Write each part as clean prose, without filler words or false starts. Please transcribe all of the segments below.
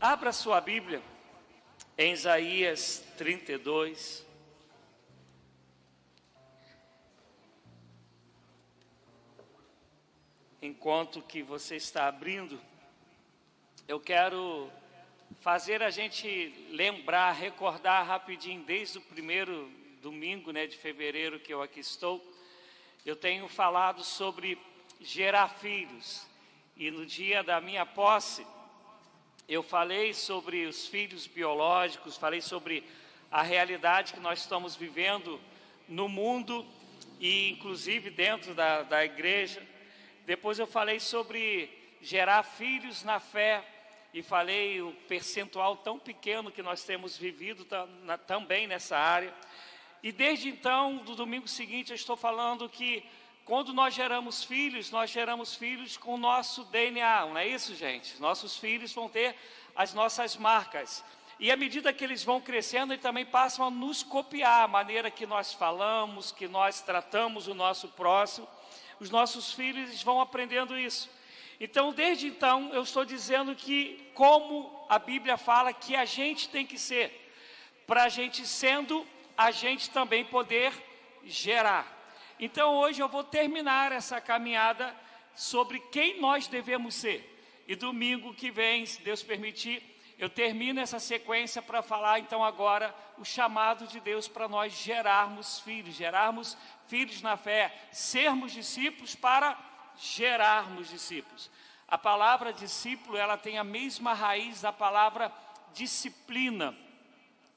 Abra sua Bíblia em Isaías 32. Enquanto que você está abrindo, eu quero fazer a gente lembrar, recordar rapidinho, desde o primeiro domingo, de fevereiro que eu aqui estou, eu tenho falado sobre gerar filhos. E no dia da minha posse, eu falei sobre os filhos biológicos, falei sobre a realidade que nós estamos vivendo no mundo e inclusive dentro da igreja. Depois eu falei sobre gerar filhos na fé e falei o percentual tão pequeno que nós temos vivido também nessa área. E desde então, do domingo seguinte, eu estou falando que quando nós geramos filhos com o nosso DNA, não é isso, gente? Nossos filhos vão ter as nossas marcas. E à medida que eles vão crescendo, eles também passam a nos copiar, a maneira que nós falamos, que nós tratamos o nosso próximo. Os nossos filhos vão aprendendo isso. Então, desde então, eu estou dizendo que, como a Bíblia fala que a gente tem que ser, para a gente sendo, a gente também poder gerar. Então, hoje eu vou terminar essa caminhada sobre quem nós devemos ser. E domingo que vem, se Deus permitir, eu termino essa sequência para falar, então, agora, o chamado de Deus para nós gerarmos filhos na fé, sermos discípulos para gerarmos discípulos. A palavra discípulo, ela tem a mesma raiz da palavra disciplina,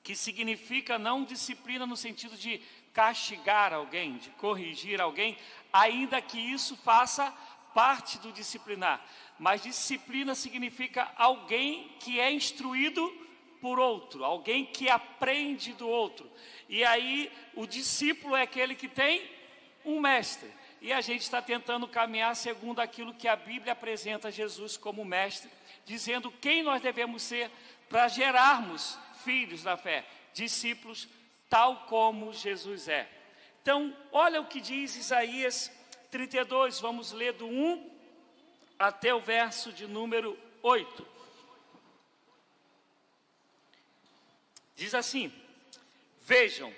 que significa não disciplina no sentido de castigar alguém, de corrigir alguém, ainda que isso faça parte do disciplinar. Mas disciplina significa alguém que é instruído por outro, alguém que aprende do outro. E aí o discípulo é aquele que tem um mestre. E a gente está tentando caminhar segundo aquilo que a Bíblia apresenta Jesus como mestre, dizendo quem nós devemos ser para gerarmos filhos da fé, discípulos, tal como Jesus é. Então, olha o que diz Isaías 32, vamos ler do 1 até o verso de número 8. Diz assim: vejam,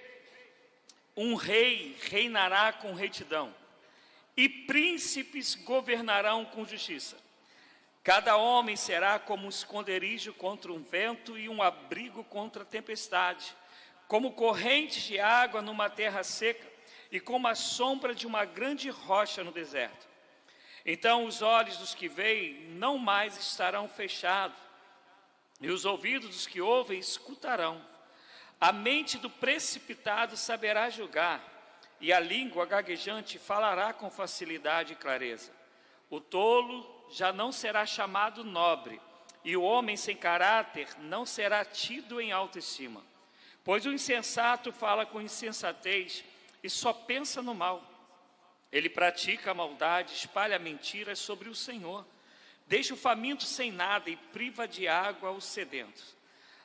um rei reinará com retidão, e príncipes governarão com justiça. Cada homem será como um esconderijo contra um vento e um abrigo contra a tempestade, como correntes de água numa terra seca e como a sombra de uma grande rocha no deserto. Então os olhos dos que veem não mais estarão fechados, e os ouvidos dos que ouvem escutarão. A mente do precipitado saberá julgar, e a língua gaguejante falará com facilidade e clareza. O tolo já não será chamado nobre, e o homem sem caráter não será tido em autoestima. Pois o insensato fala com insensatez e só pensa no mal. Ele pratica a maldade, espalha mentiras sobre o Senhor. Deixa o faminto sem nada e priva de água os sedentos.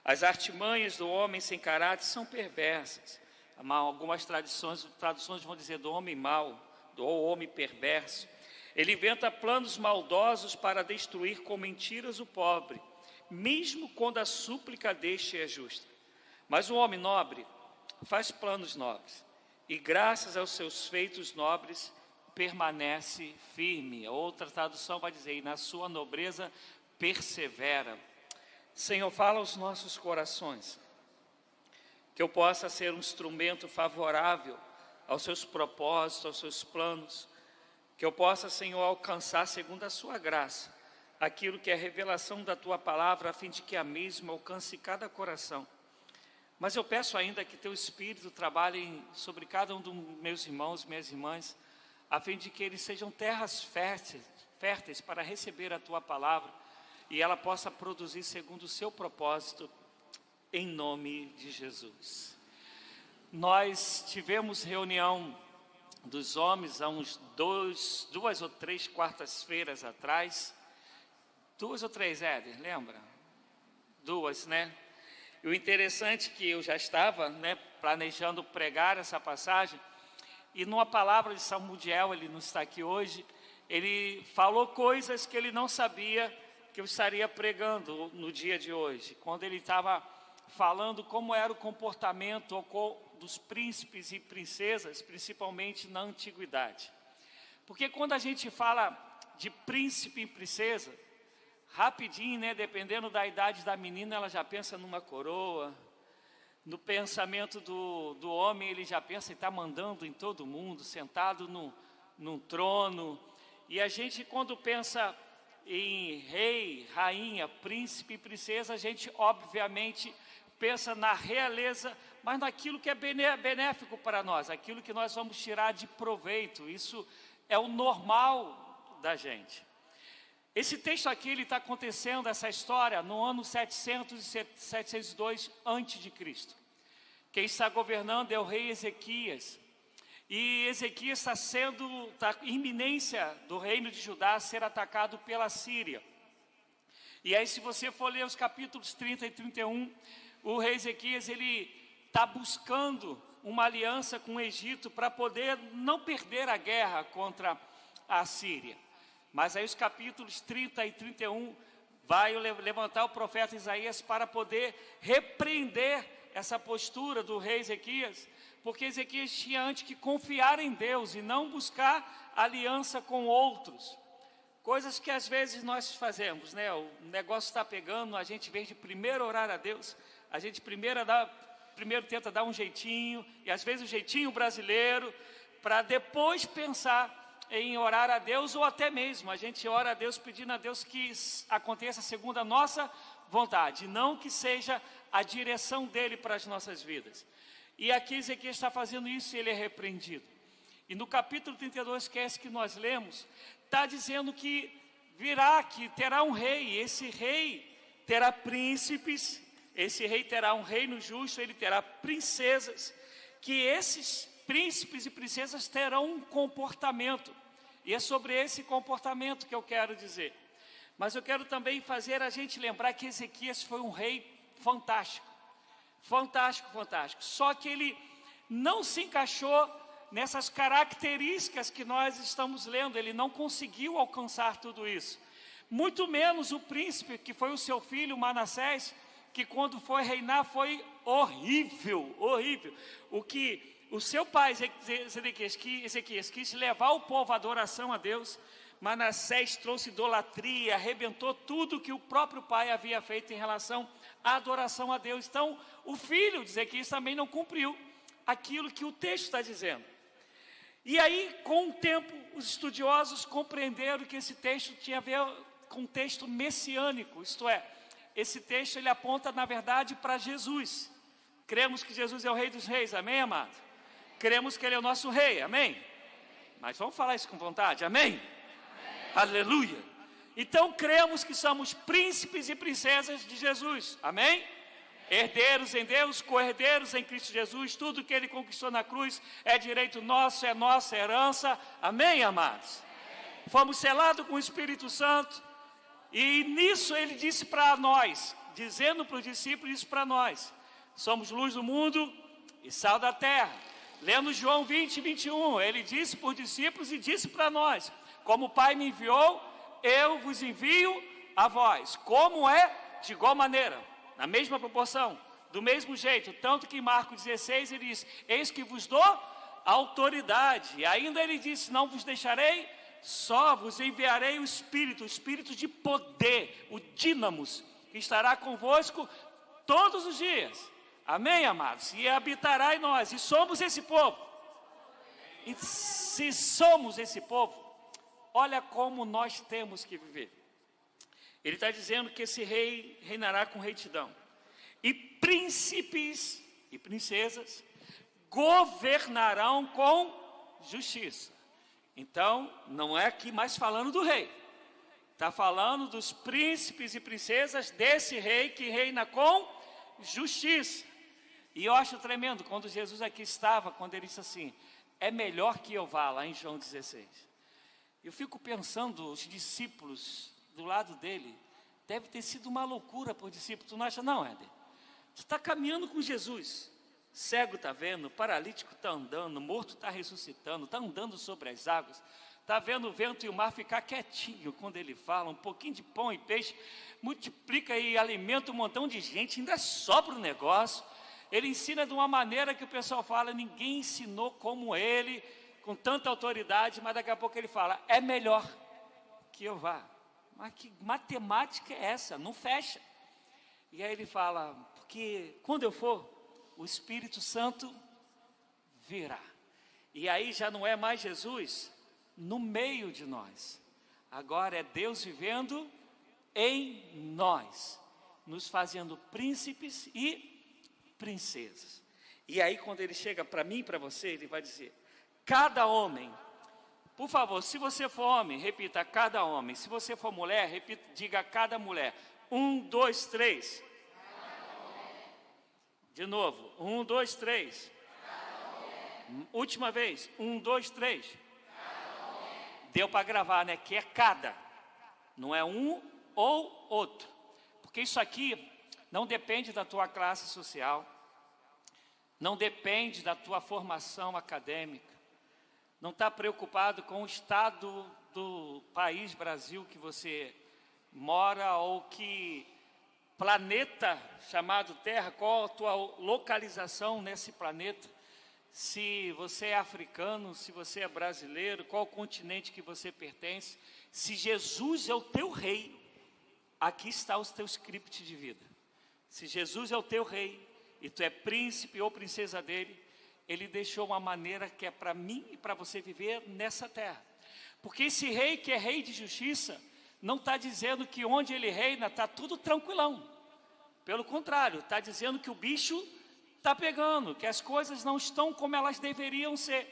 As artimanhas do homem sem caráter são perversas. Algumas traduções vão dizer do homem mau, do homem perverso. Ele inventa planos maldosos para destruir com mentiras o pobre, mesmo quando a súplica deste é justa. Mas o homem nobre faz planos nobres, e graças aos seus feitos nobres permanece firme. Outra tradução vai dizer, e na sua nobreza persevera. Senhor, fala aos nossos corações, que eu possa ser um instrumento favorável aos seus propósitos, aos seus planos, que eu possa, Senhor, alcançar segundo a sua graça, aquilo que é a revelação da tua palavra, a fim de que a mesma alcance cada coração. Mas eu peço ainda que teu Espírito trabalhe sobre cada um dos meus irmãos, minhas irmãs, a fim de que eles sejam terras férteis para receber a tua palavra e ela possa produzir segundo o seu propósito, em nome de Jesus. Nós tivemos reunião dos homens há uns 2 ou 3 quartas-feiras atrás. 2 ou 3, Éder, lembra? 2, né? E o interessante é que eu já estava, planejando pregar essa passagem, e numa palavra de Samuel, ele não está aqui hoje, ele falou coisas que ele não sabia que eu estaria pregando no dia de hoje, quando ele estava falando como era o comportamento dos príncipes e princesas, principalmente na antiguidade. Porque quando a gente fala de príncipe e princesa, rapidinho, né, dependendo da idade da menina, ela já pensa numa coroa. No pensamento do homem, ele já pensa em estar mandando em todo mundo, sentado num trono. E a gente, quando pensa em rei, rainha, príncipe e princesa, a gente obviamente pensa na realeza, mas naquilo que é benéfico para nós, aquilo que nós vamos tirar de proveito. Isso é o normal da gente. Esse texto aqui, ele está acontecendo, essa história, no ano 702 a.C. Quem está governando é o rei Ezequias. E Ezequias está em iminência do reino de Judá ser atacado pela Síria. E aí, se você for ler os capítulos 30 e 31, o rei Ezequias, ele está buscando uma aliança com o Egito para poder não perder a guerra contra a Síria. Mas aí os capítulos 30 e 31 vai levantar o profeta Isaías para poder repreender essa postura do rei Ezequias, porque Ezequias tinha antes que confiar em Deus e não buscar aliança com outros. Coisas que às vezes nós fazemos, né? O negócio está pegando, a gente, em vez de primeiro orar a Deus, a gente primeiro tenta dar um jeitinho, e às vezes o jeitinho brasileiro, para depois pensar em orar a Deus, ou até mesmo a gente ora a Deus pedindo a Deus que aconteça segundo a nossa vontade, não que seja a direção dele para as nossas vidas. E aqui Ezequias está fazendo isso e ele é repreendido. E no capítulo 32, que é esse que nós lemos, está dizendo que terá um rei, esse rei terá príncipes, esse rei terá um reino justo, ele terá princesas, que esses príncipes e princesas terão um comportamento. E é sobre esse comportamento que eu quero dizer. Mas eu quero também fazer a gente lembrar que Ezequias foi um rei fantástico. Fantástico, fantástico. Só que ele não se encaixou nessas características que nós estamos lendo. Ele não conseguiu alcançar tudo isso. Muito menos o príncipe, que foi o seu filho Manassés, que quando foi reinar foi horrível, horrível. O que o seu pai Ezequias quis levar o povo à adoração a Deus, Manassés trouxe idolatria, arrebentou tudo que o próprio pai havia feito em relação à adoração a Deus. Então, o filho de Ezequias também não cumpriu aquilo que o texto está dizendo. E aí, com o tempo, os estudiosos compreenderam que esse texto tinha a ver com um texto messiânico, isto é, esse texto ele aponta, na verdade, para Jesus. Cremos que Jesus é o Rei dos Reis, amém, amado? Cremos que Ele é o nosso Rei, amém? Mas vamos falar isso com vontade, amém? Aleluia! Então cremos que somos príncipes e princesas de Jesus, amém? Herdeiros em Deus, co-herdeiros em Cristo Jesus, tudo que Ele conquistou na cruz é direito nosso, é nossa herança, amém, amados? Fomos selados com o Espírito Santo, e nisso Ele disse para nós, dizendo para os discípulos isso para nós, somos luz do mundo e sal da terra. Lendo João 20, 21, Ele disse para os discípulos e disse para nós, como o Pai me enviou, eu vos envio a vós. Como é? De igual maneira, na mesma proporção, do mesmo jeito. Tanto que em Marcos 16 ele diz, eis que vos dou autoridade. E ainda ele disse, não vos deixarei, só vos enviarei o Espírito de poder, o dínamos, que estará convosco todos os dias. Amém, amados? E habitará em nós, e somos esse povo. E se somos esse povo, olha como nós temos que viver. Ele está dizendo que esse rei reinará com retidão. E príncipes e princesas governarão com justiça. Então, não é aqui mais falando do rei. Está falando dos príncipes e princesas desse rei que reina com justiça. E eu acho tremendo, quando Jesus aqui estava, quando ele disse assim, é melhor que eu vá, lá em João 16. Eu fico pensando, os discípulos do lado dele, deve ter sido uma loucura para o discípulo. Tu não acha não, Éder? Tu está caminhando com Jesus, cego está vendo, paralítico está andando, morto está ressuscitando, está andando sobre as águas, está vendo o vento e o mar ficar quietinho quando ele fala, um pouquinho de pão e peixe, multiplica e alimenta um montão de gente, ainda sobra o negócio. Ele ensina de uma maneira que o pessoal fala, ninguém ensinou como ele, com tanta autoridade, mas daqui a pouco ele fala, é melhor que eu vá. Mas que matemática é essa? Não fecha. E aí ele fala, porque quando eu for, o Espírito Santo virá. E aí já não é mais Jesus no meio de nós. Agora é Deus vivendo em nós, nos fazendo príncipes e princesas. E aí quando ele chega para mim e para você, ele vai dizer, cada homem, por favor, se você for homem, repita, cada homem. Se você for mulher, repita, diga cada mulher. 1, 2, 3. De novo, 1, 2, 3. Última vez, 1, 2, 3. Deu para gravar, né? Que é cada. Não é um ou outro. Porque isso aqui não depende da tua classe social. Não depende da tua formação acadêmica. Não está preocupado com o estado do país Brasil que você mora ou que planeta chamado Terra, qual a tua localização nesse planeta, se você é africano, se você é brasileiro, qual continente que você pertence. Se Jesus é o teu rei, aqui está o teu script de vida. Se Jesus é o teu rei e tu é príncipe ou princesa dele, ele deixou uma maneira que é para mim e para você viver nessa terra. Porque esse rei que é rei de justiça, não está dizendo que onde ele reina está tudo tranquilão. Pelo contrário, está dizendo que o bicho está pegando, que as coisas não estão como elas deveriam ser.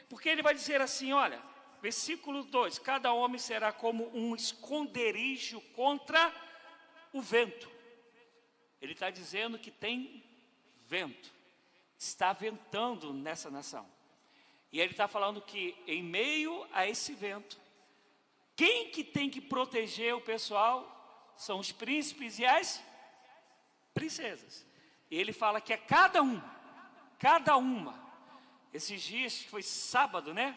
Porque ele vai dizer assim, olha, versículo 2, cada homem será como um esconderijo contra o vento. Ele está dizendo que tem vento. Está ventando nessa nação. E ele está falando que em meio a esse vento, quem que tem que proteger o pessoal são os príncipes e as princesas. E ele fala que é cada um, cada uma. Esses dias, foi sábado, né?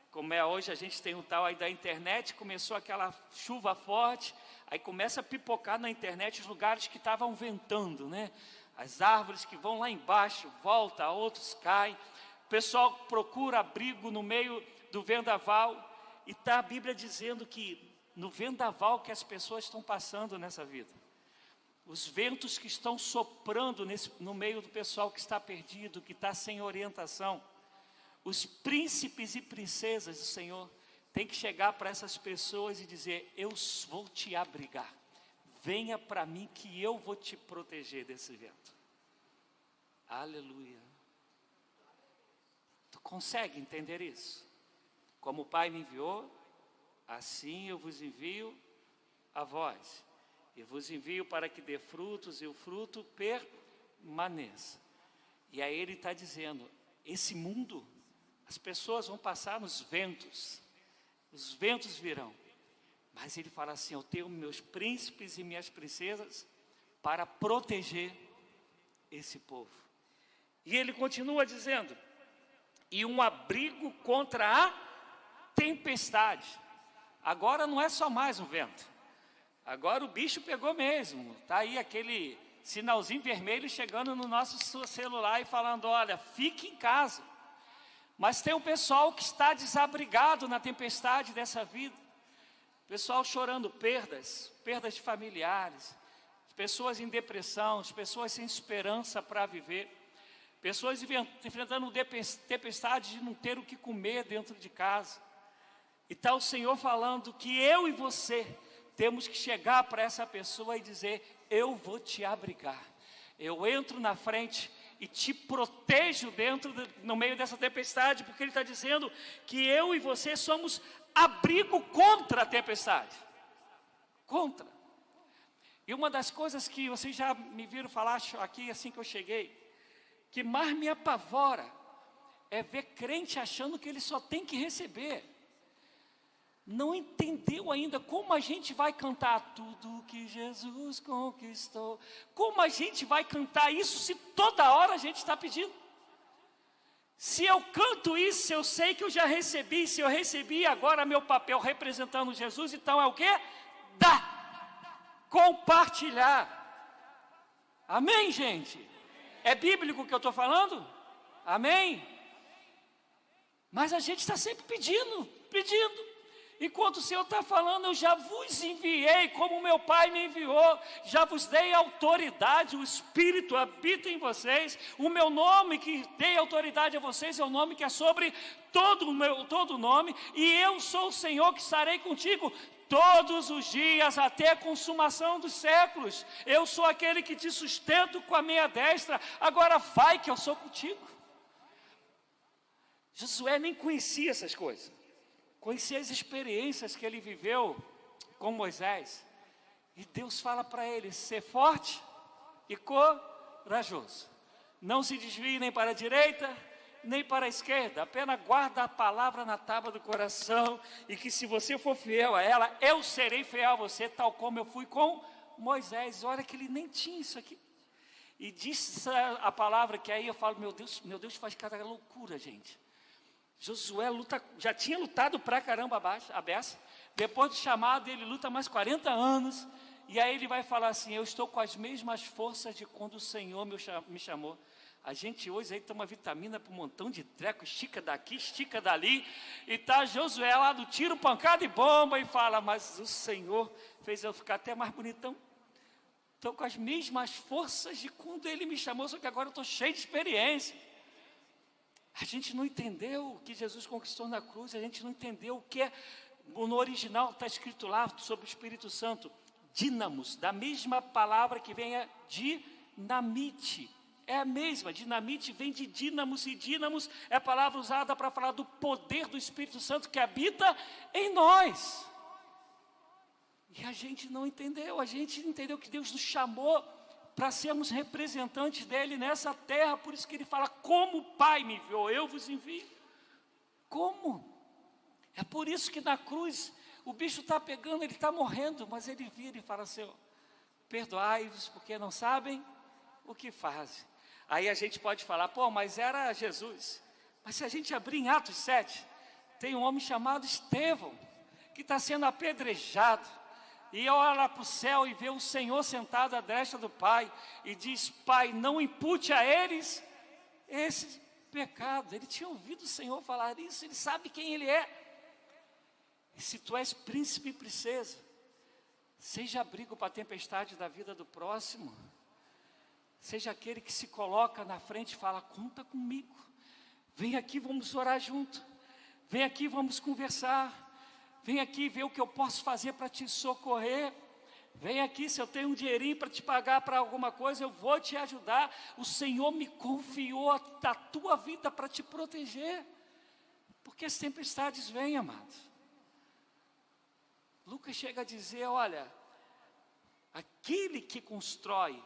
Como é hoje, a gente tem um tal aí da internet, começou aquela chuva forte, aí começa a pipocar na internet os lugares que estavam ventando, né? As árvores que vão lá embaixo, volta, outros caem. O pessoal procura abrigo no meio do vendaval. E está a Bíblia dizendo que no vendaval que as pessoas estão passando nessa vida. Os ventos que estão soprando no meio do pessoal que está perdido, que está sem orientação. Os príncipes e princesas do Senhor têm que chegar para essas pessoas e dizer, eu vou te abrigar. Venha para mim que eu vou te proteger desse vento. Aleluia. Tu consegue entender isso? Como o Pai me enviou, assim eu vos envio a vós. E vos envio para que dê frutos e o fruto permaneça. E aí ele está dizendo, esse mundo, as pessoas vão passar nos ventos. Os ventos virão. Mas ele fala assim, eu tenho meus príncipes e minhas princesas para proteger esse povo. E ele continua dizendo, e um abrigo contra a tempestade. Agora não é só mais um vento. Agora o bicho pegou mesmo. Está aí aquele sinalzinho vermelho chegando no nosso celular e falando, olha, fique em casa. Mas tem um pessoal que está desabrigado na tempestade dessa vida. Pessoal chorando perdas de familiares, pessoas em depressão, pessoas sem esperança para viver, pessoas enfrentando tempestade de não ter o que comer dentro de casa. E está o Senhor falando que eu e você temos que chegar para essa pessoa e dizer, eu vou te abrigar, eu entro na frente e te protejo no meio dessa tempestade, porque Ele está dizendo que eu e você somos abrigo contra a tempestade. Contra. E uma das coisas que vocês já me viram falar aqui assim que eu cheguei, que mais me apavora, é ver crente achando que ele só tem que receber. Não entendeu ainda como a gente vai cantar tudo que Jesus conquistou. Como a gente vai cantar isso se toda hora a gente está pedindo? Se eu canto isso, eu sei que eu já recebi. Se eu recebi, agora meu papel representando Jesus, então é o quê? Dar, compartilhar. Amém, gente? É bíblico o que eu estou falando? Amém? Mas a gente está sempre pedindo. Enquanto o Senhor está falando, eu já vos enviei, como meu Pai me enviou, já vos dei autoridade, o Espírito habita em vocês, o meu nome que dei autoridade a vocês é o nome que é sobre todo nome, e eu sou o Senhor que estarei contigo todos os dias, até a consumação dos séculos. Eu sou aquele que te sustento com a minha destra, agora vai que eu sou contigo. Josué nem conhecia essas coisas. Conhecia as experiências que ele viveu com Moisés. E Deus fala para ele, ser forte e corajoso. Não se desvie nem para a direita, nem para a esquerda. Apenas guarda a palavra na tábua do coração. E que se você for fiel a ela, eu serei fiel a você, tal como eu fui com Moisés. Olha que ele nem tinha isso aqui. E disse a palavra que aí eu falo, meu Deus faz cada loucura, gente. Josué já tinha lutado pra caramba a beça. Depois do chamado, ele luta mais 40 anos. E aí ele vai falar assim, eu estou com as mesmas forças de quando o Senhor me chamou. A gente hoje aí toma vitamina para um montão de treco, estica daqui, estica dali. E tá Josué lá do tiro, pancada e bomba. E fala, mas o Senhor fez eu ficar até mais bonitão. Estou com as mesmas forças de quando Ele me chamou, só que agora eu estou cheio de experiência. A gente não entendeu o que Jesus conquistou na cruz, a gente não entendeu o que é, no original está escrito lá sobre o Espírito Santo, dínamos, da mesma palavra que vem a dinamite, é a mesma, dinamite vem de dínamos, e dínamos é a palavra usada para falar do poder do Espírito Santo que habita em nós. E a gente não entendeu, a gente entendeu que Deus nos chamou para sermos representantes dele nessa terra, por isso que ele fala, como o Pai me enviou, eu vos envio. Como? É por isso que na cruz, o bicho está pegando, ele está morrendo, mas ele vira e fala, Senhor, perdoai-vos, porque não sabem o que fazem. Aí a gente pode falar, pô, mas era Jesus. Mas se a gente abrir em Atos 7, tem um homem chamado Estevão, que está sendo apedrejado, e olha para o céu e vê o Senhor sentado à destra do Pai, e diz, Pai, não impute a eles esse pecado. Ele tinha ouvido o Senhor falar isso, ele sabe quem Ele é. E se tu és príncipe e princesa, seja abrigo para a tempestade da vida do próximo, seja aquele que se coloca na frente e fala, conta comigo, vem aqui, vamos orar junto, vem aqui, vamos conversar, vem aqui ver o que eu posso fazer para te socorrer. Vem aqui, se eu tenho um dinheirinho para te pagar para alguma coisa, eu vou te ajudar. O Senhor me confiou a tua vida para te proteger. Porque as tempestades vêm, amados. Lucas chega a dizer, olha, aquele que constrói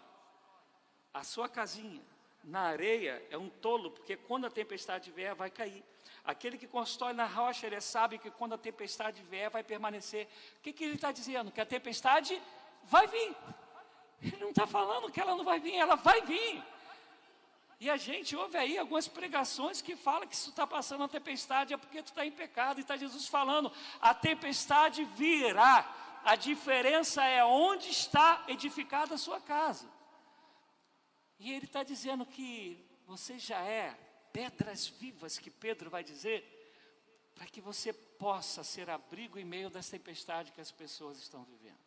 a sua casinha na areia é um tolo, porque quando a tempestade vier, vai cair. Aquele que constrói na rocha, ele sabe que quando a tempestade vier, vai permanecer. O que ele está dizendo? Que a tempestade vai vir. Ele não está falando que ela não vai vir, ela vai vir. E a gente ouve aí algumas pregações que falam que se tu está passando a tempestade é porque tu está em pecado. E está Jesus falando, a tempestade virá. A diferença é onde está edificada a sua casa. E ele está dizendo que você já é pedras vivas, que Pedro vai dizer, para que você possa ser abrigo em meio das tempestades que as pessoas estão vivendo.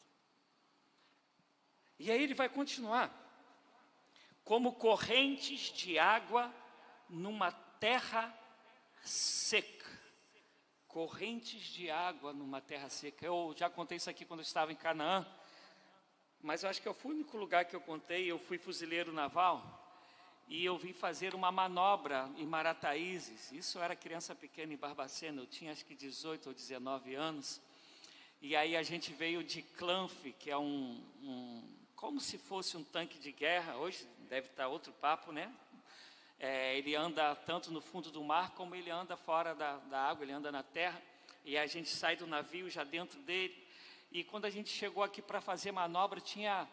E aí ele vai continuar, como correntes de água numa terra seca. Correntes de água numa terra seca. Eu já contei isso aqui quando eu estava em Canaã, mas eu acho que é o único lugar que eu contei. Eu fui fuzileiro naval, e eu vim fazer uma manobra em Marataízes. Isso eu era criança pequena em Barbacena, eu tinha acho que 18 ou 19 anos. E aí a gente veio de Clanf, que é como se fosse um tanque de guerra, hoje deve estar outro papo, né? Ele anda tanto no fundo do mar, como ele anda fora da água, ele anda na terra. E a gente sai do navio já dentro dele. E quando a gente chegou aqui para fazer manobra, tinha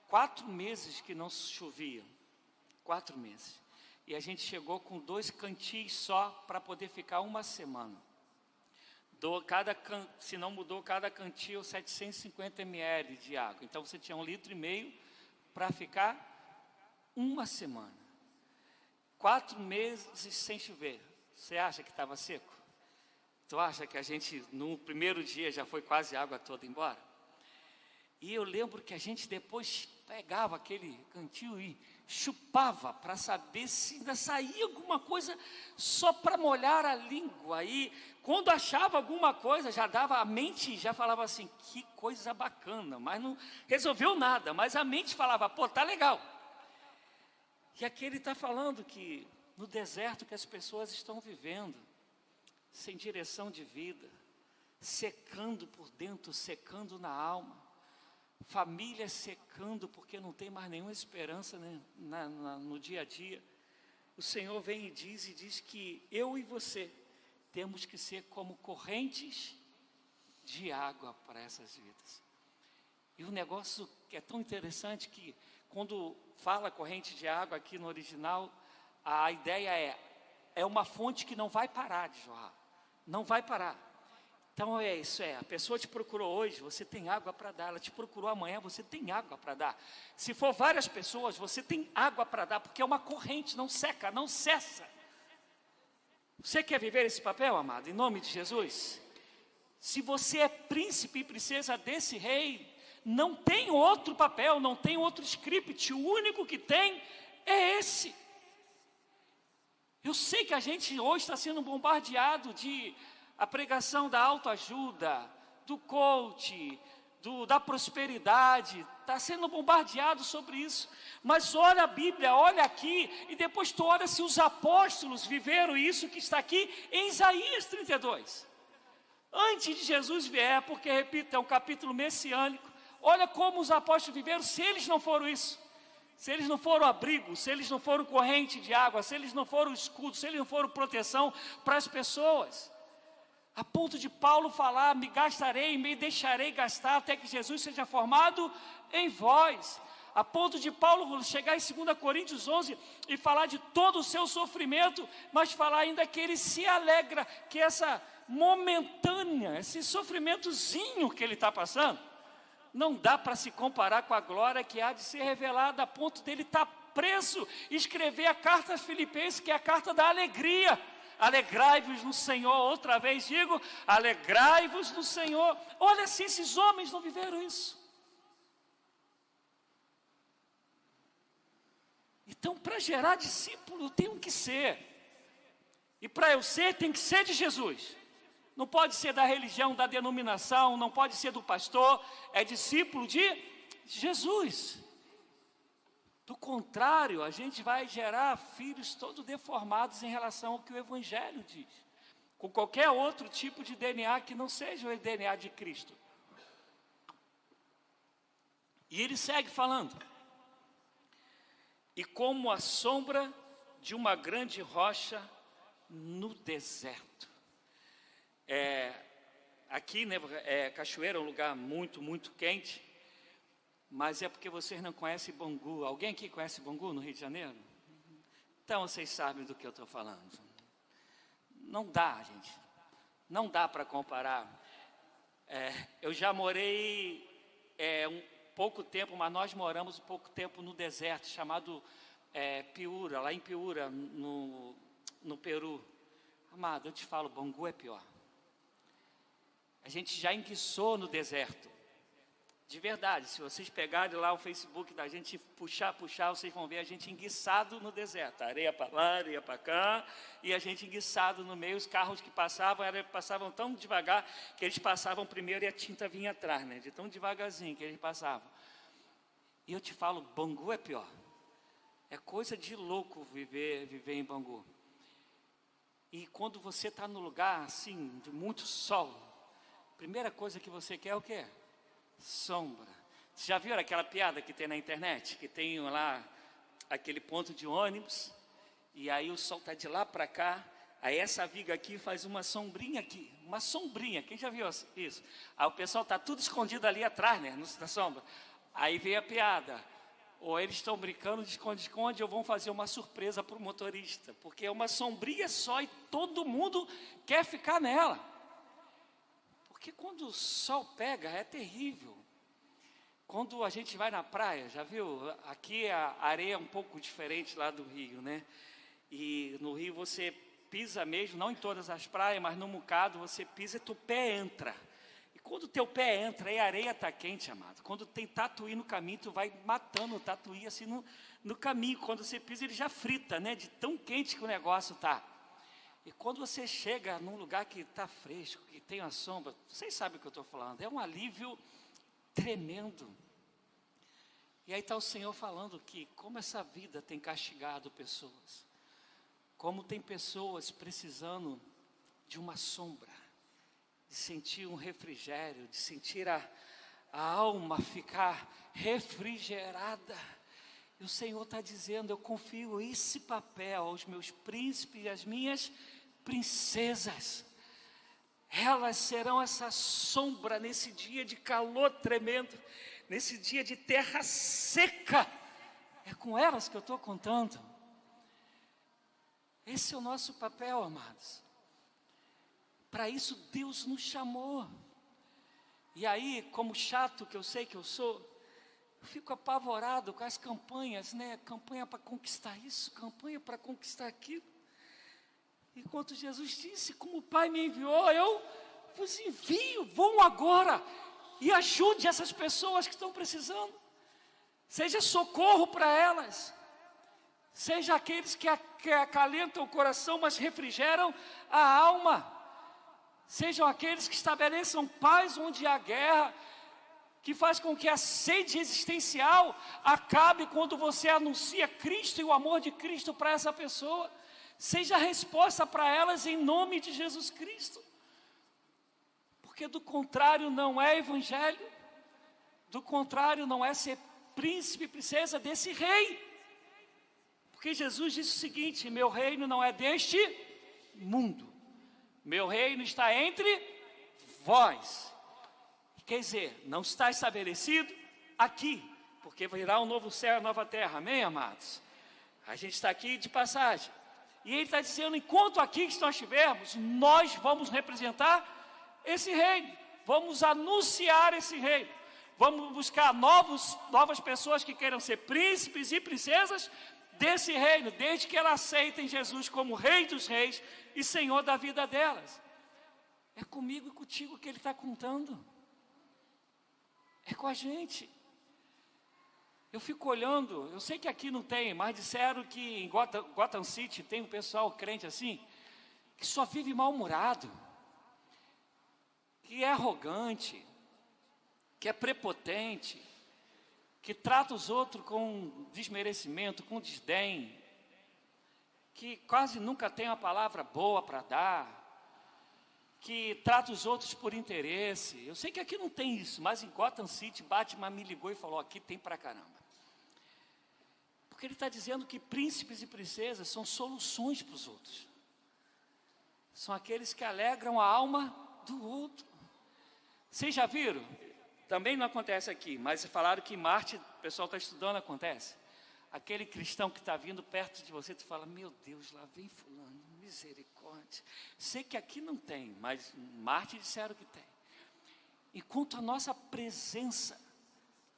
4 meses que não chovia. 4 meses. E a gente chegou com 2 cantis só para poder ficar uma semana. Se não mudou, cada cantil 750 ml de água. Então você tinha 1,5 litro para ficar uma semana. 4 meses sem chover. Você acha que estava seco? Tu acha que a gente, no primeiro dia, já foi quase a água toda embora? E eu lembro que a gente depois pegava aquele cantil e chupava para saber se ainda saía alguma coisa, só para molhar a língua. E quando achava alguma coisa, já dava, a mente já falava assim, que coisa bacana, mas não resolveu nada, mas a mente falava, pô, tá legal. E aqui ele está falando que no deserto que as pessoas estão vivendo, sem direção de vida, secando por dentro, secando na alma, família secando porque não tem mais nenhuma esperança, né, no dia a dia. O Senhor vem e diz que eu e você temos que ser como correntes de água para essas vidas. E o negócio que é tão interessante que quando fala corrente de água aqui no original, a ideia é uma fonte que não vai parar de jorrar, não vai parar. Então a pessoa te procurou hoje, você tem água para dar. Ela te procurou amanhã, você tem água para dar. Se for várias pessoas, você tem água para dar, porque é uma corrente, não seca, não cessa. Você quer viver esse papel, amado, em nome de Jesus? Se você é príncipe e princesa desse rei, não tem outro papel, não tem outro script, o único que tem é esse. Eu sei que a gente hoje está sendo bombardeado de a pregação da autoajuda, do coach, da prosperidade, está sendo bombardeado sobre isso. Mas olha a Bíblia, olha aqui, e depois tu olha se os apóstolos viveram isso que está aqui em Isaías 32. Antes de Jesus vier, porque, repito, é um capítulo messiânico, olha como os apóstolos viveram, se eles não foram isso. Se eles não foram abrigo, se eles não foram corrente de água, se eles não foram escudo, se eles não foram proteção para as pessoas. A ponto de Paulo falar, me gastarei, me deixarei gastar, até que Jesus seja formado em vós. A ponto de Paulo chegar em 2 Coríntios 11 e falar de todo o seu sofrimento, mas falar ainda que ele se alegra, que essa momentânea, esse sofrimentozinho que ele está passando, não dá para se comparar com a glória que há de ser revelada, a ponto dele estar preso e escrever a carta aos Filipenses, que é a carta da alegria. Alegrai-vos no Senhor, outra vez digo, alegrai-vos no Senhor. Olha se esses homens não viveram isso. Então, para gerar discípulo, eu tenho que ser. E para eu ser, tem que ser de Jesus. Não pode ser da religião, da denominação, não pode ser do pastor, é discípulo de Jesus. Do contrário, a gente vai gerar filhos todos deformados em relação ao que o Evangelho diz. Com qualquer outro tipo de DNA que não seja o DNA de Cristo. E ele segue falando. E como a sombra de uma grande rocha no deserto. Aqui, né, Cachoeira é um lugar muito, muito quente. Mas é porque vocês não conhecem Bangu. Alguém aqui conhece Bangu no Rio de Janeiro? Então vocês sabem do que eu estou falando. Não dá, gente. Não dá para comparar. Eu já morei pouco tempo, mas nós moramos um pouco tempo no deserto, chamado Piura, lá em Piura, no Peru. Amado, eu te falo, Bangu é pior. A gente já enguiçou no deserto. De verdade, se vocês pegarem lá o Facebook da gente, puxar, vocês vão ver a gente enguiçado no deserto. Areia para lá, areia para cá, e a gente enguiçado no meio. Os carros que passavam tão devagar, que eles passavam primeiro e a tinta vinha atrás, né? De tão devagarzinho que eles passavam. E eu te falo, Bangu é pior. É coisa de louco viver em Bangu. E quando você está no lugar, assim, de muito sol, a primeira coisa que você quer é o quê? Sombra. Você já viu aquela piada que tem na internet? Que tem lá aquele ponto de ônibus, e aí o sol está de lá para cá, aí essa viga aqui faz uma sombrinha aqui, uma sombrinha, quem já viu isso? Aí o pessoal está tudo escondido ali atrás, né, na sombra. Aí veio a piada, ou eles estão brincando de esconde-esconde, ou vão fazer uma surpresa para o motorista, porque é uma sombrinha só e todo mundo quer ficar nela. Porque quando o sol pega é terrível. Quando a gente vai na praia, já viu? Aqui a areia é um pouco diferente lá do Rio, né? E no Rio você pisa mesmo, não em todas as praias, mas no Mucado você pisa e teu pé entra. E quando o teu pé entra, aí a areia está quente, amado. Quando tem tatuí no caminho, tu vai matando o tatuí assim no caminho. Quando você pisa, ele já frita, né? De tão quente que o negócio está. E quando você chega num lugar que está fresco, que tem a sombra, vocês sabem o que eu estou falando, é um alívio tremendo. E aí está o Senhor falando que como essa vida tem castigado pessoas, como tem pessoas precisando de uma sombra, de sentir um refrigério, de sentir a alma ficar refrigerada. E o Senhor está dizendo, eu confio esse papel aos meus príncipes e às minhas princesas. Elas serão essa sombra nesse dia de calor tremendo, nesse dia de terra seca. É com elas que eu estou contando. Esse é o nosso papel, amados. Para isso Deus nos chamou. E aí, como chato que eu sei que eu sou, eu fico apavorado com as campanhas, né? Campanha para conquistar isso, campanha para conquistar aquilo. Enquanto Jesus disse, como o Pai me enviou, eu vos envio, vão agora e ajude essas pessoas que estão precisando. Seja socorro para elas, seja aqueles que acalentam o coração, mas refrigeram a alma. Sejam aqueles que estabeleçam paz onde há guerra, que faz com que a sede existencial acabe quando você anuncia Cristo e o amor de Cristo para essa pessoa. Seja a resposta para elas em nome de Jesus Cristo. Porque do contrário não é evangelho, do contrário não é ser príncipe e princesa desse rei. Porque Jesus disse o seguinte, meu reino não é deste mundo, meu reino está entre vós. Quer dizer, não está estabelecido aqui, porque virá um novo céu e nova terra, amém, amados? A gente está aqui de passagem. E ele está dizendo, enquanto aqui que nós estivermos, nós vamos representar esse reino, vamos anunciar esse reino, vamos buscar novas pessoas que queiram ser príncipes e princesas desse reino, desde que elas aceitem Jesus como Rei dos Reis e Senhor da vida delas. É comigo e contigo que ele está contando, é com a gente. Eu fico olhando, eu sei que aqui não tem, mas disseram que em Gotham City tem um pessoal crente assim, que só vive mal-humorado, que é arrogante, que é prepotente, que trata os outros com desmerecimento, com desdém, que quase nunca tem uma palavra boa para dar, que trata os outros por interesse. Eu sei que aqui não tem isso, mas em Gotham City, Batman me ligou e falou, aqui tem pra caramba. Porque ele está dizendo que príncipes e princesas são soluções para os outros. São aqueles que alegram a alma do outro. Vocês já viram? Também não acontece aqui, mas falaram que em Marte, o pessoal está estudando, acontece. Aquele cristão que está vindo perto de você, tu fala, meu Deus, lá vem fulano, misericórdia. Sei que aqui não tem, mas em Marte disseram que tem. Enquanto a nossa presença,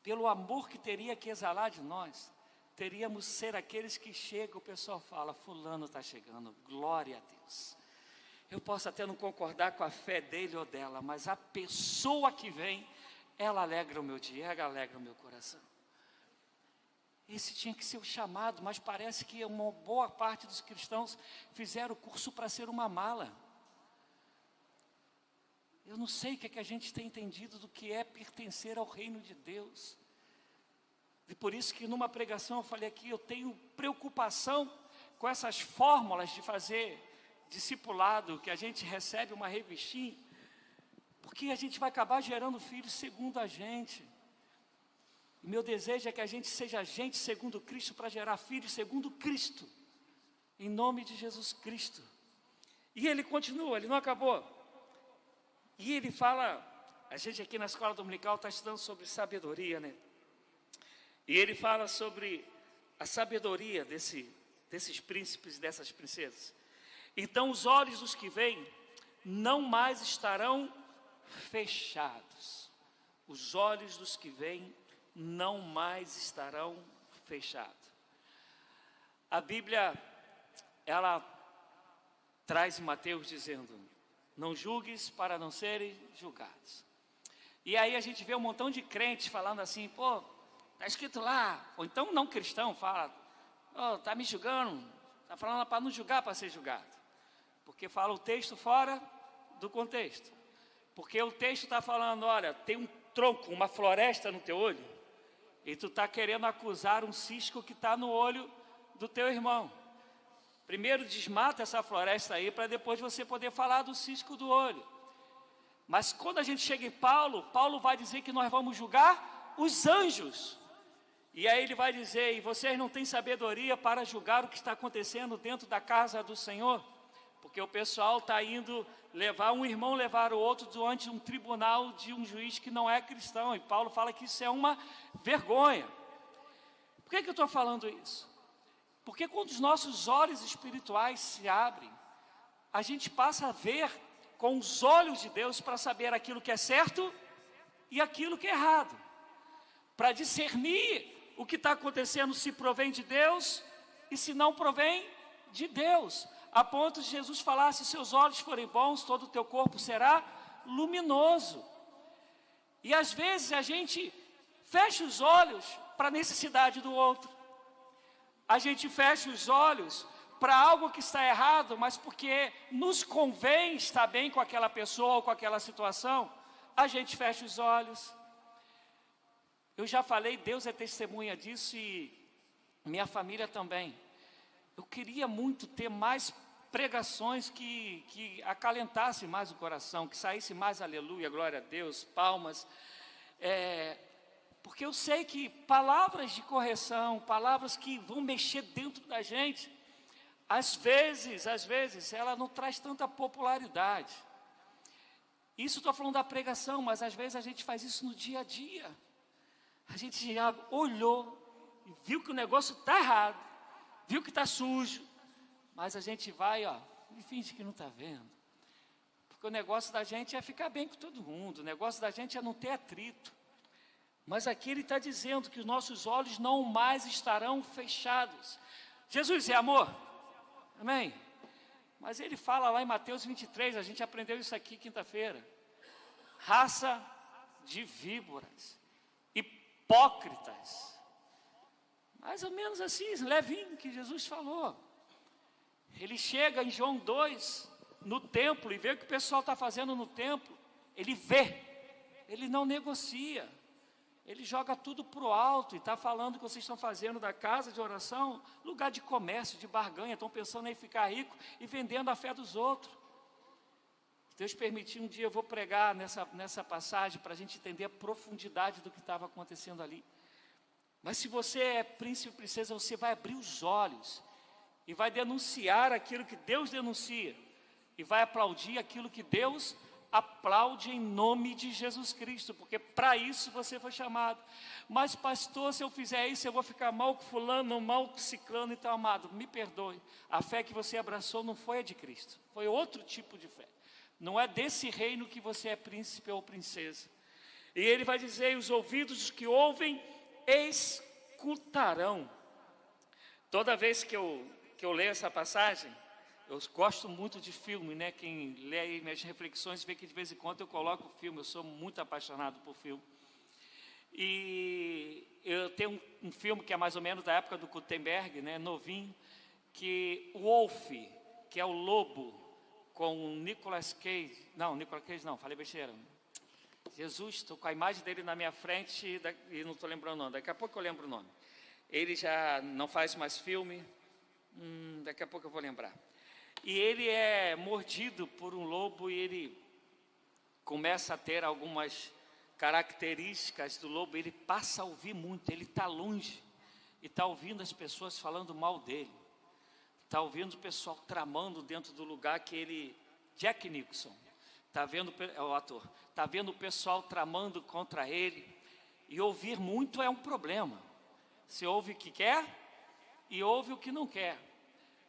pelo amor que teria que exalar de nós, teríamos ser aqueles que chegam, o pessoal fala, fulano está chegando, glória a Deus. Eu posso até não concordar com a fé dele ou dela, mas a pessoa que vem, ela alegra o meu dia, ela alegra o meu coração. Esse tinha que ser o chamado, mas parece que uma boa parte dos cristãos fizeram o curso para ser uma mala. Eu não sei o que a gente tem entendido do que é pertencer ao reino de Deus. E por isso que numa pregação eu falei aqui, eu tenho preocupação com essas fórmulas de fazer discipulado, que a gente recebe uma revistinha, porque a gente vai acabar gerando filhos segundo a gente. E meu desejo é que a gente seja gente segundo Cristo, para gerar filhos segundo Cristo, em nome de Jesus Cristo. E ele continua, ele não acabou. E ele fala, a gente aqui na escola dominical está estudando sobre sabedoria, né? E ele fala sobre a sabedoria desses príncipes e dessas princesas. Então os olhos dos que veem não mais estarão fechados. Os olhos dos que veem não mais estarão fechados. A Bíblia, ela traz em Mateus dizendo: não julgues para não serem julgados. E aí a gente vê um montão de crentes falando assim: pô, está escrito lá. Ou então não cristão fala: oh, está me julgando, está falando para não julgar, para ser julgado. Porque fala o texto fora do contexto. Porque o texto está falando: olha, tem um tronco, uma floresta no teu olho, e tu está querendo acusar um cisco que está no olho do teu irmão. Primeiro desmata essa floresta aí, para depois você poder falar do cisco do olho. Mas quando a gente chega em Paulo, Paulo vai dizer que nós vamos julgar os anjos. E aí ele vai dizer: e vocês não têm sabedoria para julgar o que está acontecendo dentro da casa do Senhor? Porque o pessoal está indo levar um irmão, levar o outro diante de um tribunal de um juiz que não é cristão. E Paulo fala que isso é uma vergonha. Por que eu estou falando isso? Porque quando os nossos olhos espirituais se abrem, a gente passa a ver com os olhos de Deus para saber aquilo que é certo e aquilo que é errado. Para discernir o que está acontecendo, se provém de Deus e se não provém de Deus. A ponto de Jesus falar: se seus olhos forem bons, todo o teu corpo será luminoso. E às vezes a gente fecha os olhos para a necessidade do outro. A gente fecha os olhos para algo que está errado, mas porque nos convém estar bem com aquela pessoa ou com aquela situação, a gente fecha os olhos. Eu já falei, Deus é testemunha disso e minha família também. Eu queria muito ter mais pregações que acalentassem mais o coração, que saísse mais aleluia, glória a Deus, palmas. Porque eu sei que palavras de correção, palavras que vão mexer dentro da gente, às vezes, ela não traz tanta popularidade. Isso estou falando da pregação, mas às vezes a gente faz isso no dia a dia. A gente já olhou e viu que o negócio está errado, viu que está sujo, mas a gente vai, e finge que não está vendo. Porque o negócio da gente é ficar bem com todo mundo, o negócio da gente é não ter atrito. Mas aqui ele está dizendo que os nossos olhos não mais estarão fechados. Jesus é amor, amém? Mas ele fala lá em Mateus 23, a gente aprendeu isso aqui quinta-feira: raça de víboras, hipócritas. Mais ou menos assim, levinho que Jesus falou. Ele chega em João 2, no templo, e vê o que o pessoal está fazendo no templo. Ele vê, ele não negocia. Ele joga tudo para o alto e está falando que vocês estão fazendo da casa de oração lugar de comércio, de barganha. Estão pensando em ficar rico e vendendo a fé dos outros. Deus permitir, um dia eu vou pregar nessa passagem para a gente entender a profundidade do que estava acontecendo ali. Mas se você é príncipe e princesa, você vai abrir os olhos e vai denunciar aquilo que Deus denuncia e vai aplaudir aquilo que Deus aplaude em nome de Jesus Cristo, porque para isso você foi chamado. Mas pastor, se eu fizer isso, eu vou ficar mal com fulano, mal com ciclano. Então, amado, me perdoe, a fé que você abraçou não foi a de Cristo, foi outro tipo de fé. Não é desse reino que você é príncipe ou princesa. E ele vai dizer: os ouvidos dos que ouvem escutarão. Toda vez que eu leio essa passagem, eu gosto muito de filme, né? Quem lê aí minhas reflexões vê que de vez em quando eu coloco filme. Eu sou muito apaixonado por filme. E eu tenho um filme que é mais ou menos da época do Gutenberg, né? Novinho, que o Wolf, que é o lobo, com o Nicolas Cage. Nicolas Cage não, falei besteira. Jesus, estou com a imagem dele na minha frente e não estou lembrando o nome. Daqui a pouco eu lembro o nome. Ele já não faz mais filme. Daqui a pouco eu vou lembrar. E ele é mordido por um lobo e ele começa a ter algumas características do lobo. Ele passa a ouvir muito, ele está longe e está ouvindo as pessoas falando mal dele. Está ouvindo o pessoal tramando dentro do lugar que ele... Jack Nicholson, é o ator, está vendo o pessoal tramando contra ele. E ouvir muito é um problema. Você ouve o que quer e ouve o que não quer.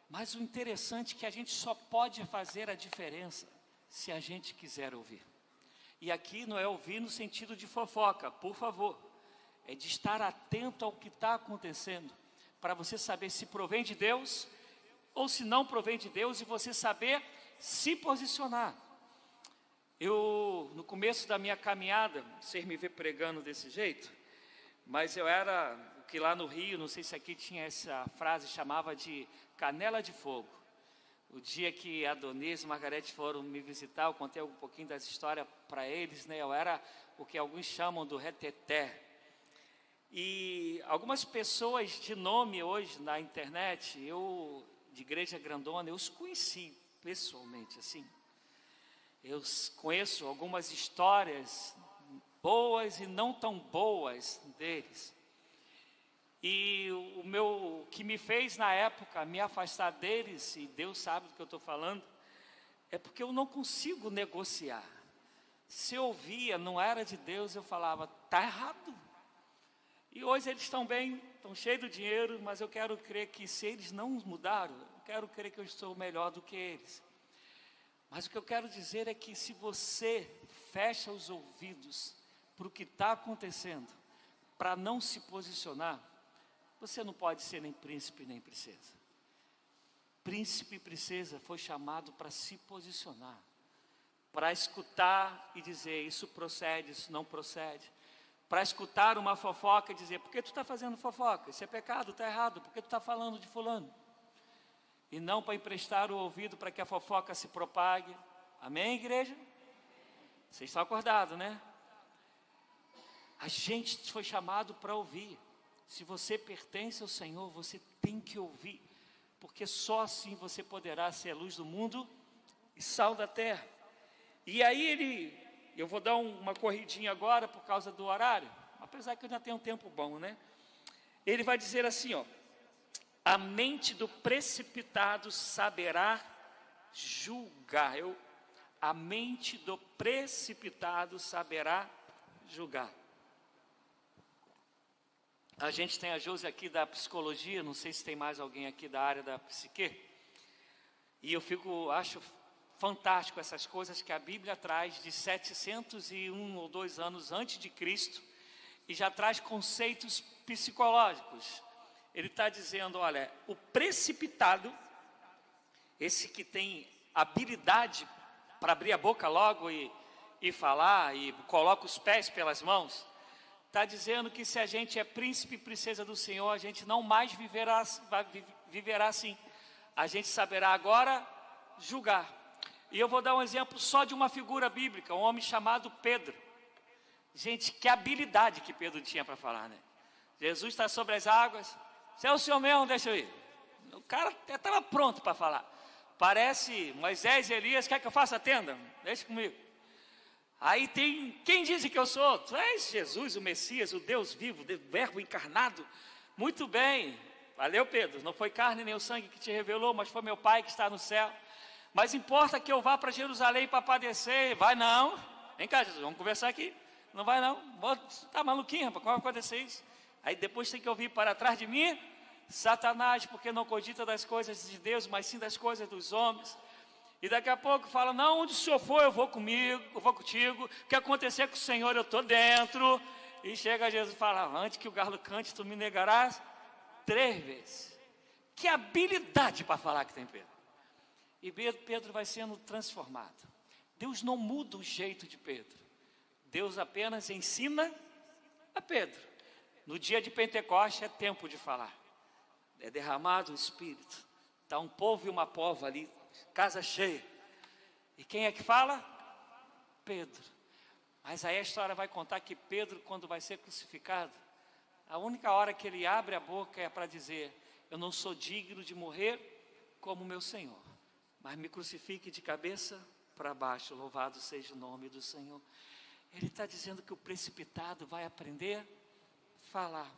Mas o interessante é que a gente só pode fazer a diferença se a gente quiser ouvir. E aqui não é ouvir no sentido de fofoca, por favor. É de estar atento ao que está acontecendo, para você saber se provém de Deus ou se não provém de Deus, e você saber se posicionar. Eu, no começo da minha caminhada, vocês me vê pregando desse jeito, mas eu era, o que lá no Rio, não sei se aqui tinha essa frase, chamava de canela de fogo. O dia que a Donise e Margarete foram me visitar, eu contei um pouquinho dessa história para eles, né? Eu era o que alguns chamam do reteté. E algumas pessoas de nome hoje na internet, de igreja grandona, eu os conheci pessoalmente, assim. Eu conheço algumas histórias boas e não tão boas deles. E o que me fez na época me afastar deles, e Deus sabe do que eu estou falando, é porque eu não consigo negociar. Se eu ouvia, não era de Deus, eu falava, está errado. E hoje eles estão bem, estão cheios de dinheiro, mas eu quero crer que se eles não mudaram, eu quero crer que eu estou melhor do que eles. Mas o que eu quero dizer é que se você fecha os ouvidos para o que está acontecendo, para não se posicionar, você não pode ser nem príncipe nem princesa. Príncipe e princesa foi chamado para se posicionar, para escutar e dizer, isso procede, isso não procede. Para escutar uma fofoca e dizer, por que tu está fazendo fofoca? Isso é pecado, está errado, por que tu está falando de fulano? E não para emprestar o ouvido para que a fofoca se propague. Amém, igreja? Vocês estão acordados, né? A gente foi chamado para ouvir. Se você pertence ao Senhor, você tem que ouvir, porque só assim você poderá ser a luz do mundo e sal da terra. E aí eu vou dar uma corridinha agora por causa do horário, apesar que eu já tenho um tempo bom, né? Ele vai dizer assim, ó, a mente do precipitado saberá julgar. A mente do precipitado saberá julgar. A gente tem a Josi aqui da psicologia, não sei se tem mais alguém aqui da área da psique. E eu acho fantástico essas coisas que a Bíblia traz de 701 ou 2 anos antes de Cristo, e já traz conceitos psicológicos. Ele está dizendo, olha, o precipitado, esse que tem habilidade para abrir a boca logo e falar, e coloca os pés pelas mãos, está dizendo que se a gente é príncipe e princesa do Senhor, a gente não mais viverá assim. A gente saberá agora julgar. E eu vou dar um exemplo só de uma figura bíblica, um homem chamado Pedro. Gente, que habilidade que Pedro tinha para falar, né? Jesus está sobre as águas. Se é o Senhor mesmo, deixa eu ir. O cara estava pronto para falar. Parece Moisés e Elias, quer que eu faça a tenda? Deixa comigo. Aí tem, quem diz que eu sou? Tu és Jesus, o Messias, o Deus vivo, o verbo encarnado. Muito bem, valeu Pedro, não foi carne nem o sangue que te revelou, mas foi meu Pai que está no céu. Mas importa que eu vá para Jerusalém para padecer. Vai não, vem cá Jesus, vamos conversar aqui. Não vai não, tá maluquinho rapaz, como vai acontecer isso? Aí depois tem que ouvir para trás de mim, Satanás, porque não cogita das coisas de Deus, mas sim das coisas dos homens. E daqui a pouco fala, não, onde o Senhor for, eu vou comigo, eu vou contigo. O que acontecer com o Senhor, eu estou dentro. E chega Jesus e fala, antes que o galo cante, tu me negarás 3 vezes. Que habilidade para falar que tem Pedro. E Pedro vai sendo transformado. Deus não muda o jeito de Pedro. Deus apenas ensina a Pedro. No dia de Pentecostes é tempo de falar. É derramado o Espírito. Está um povo e uma pova ali, casa cheia. E quem é que fala? Pedro. Mas aí a história vai contar que Pedro, quando vai ser crucificado, a única hora que ele abre a boca é para dizer, eu não sou digno de morrer como meu Senhor, mas me crucifique de cabeça para baixo, louvado seja o nome do Senhor. Ele está dizendo que o precipitado vai aprender a falar.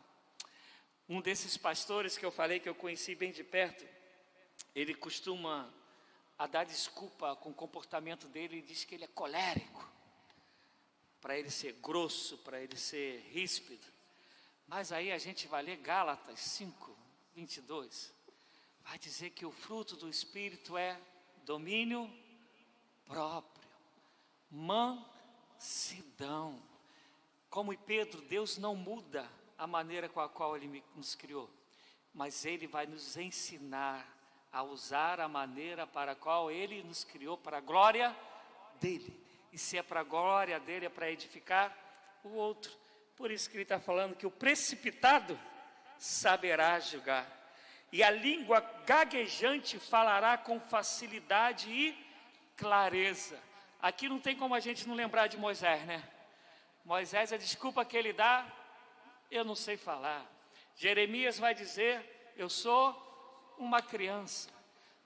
Um desses pastores que eu falei, que eu conheci bem de perto, ele costuma a dar desculpa com o comportamento dele e diz que ele é colérico, para ele ser grosso, para ele ser ríspido. Mas aí a gente vai ler Gálatas 5, 22. Vai dizer que o fruto do Espírito é domínio próprio, mansidão. Como em Pedro, Deus não muda a maneira com a qual Ele nos criou, mas Ele vai nos ensinar a usar a maneira para a qual Ele nos criou, para a glória dEle. E se é para a glória dEle, é para edificar o outro. Por isso que Ele está falando que o precipitado saberá julgar, e a língua gaguejante falará com facilidade e clareza. Aqui não tem como a gente não lembrar de Moisés, né? Moisés, a desculpa que ele dá, eu não sei falar. Jeremias vai dizer, eu sou uma criança.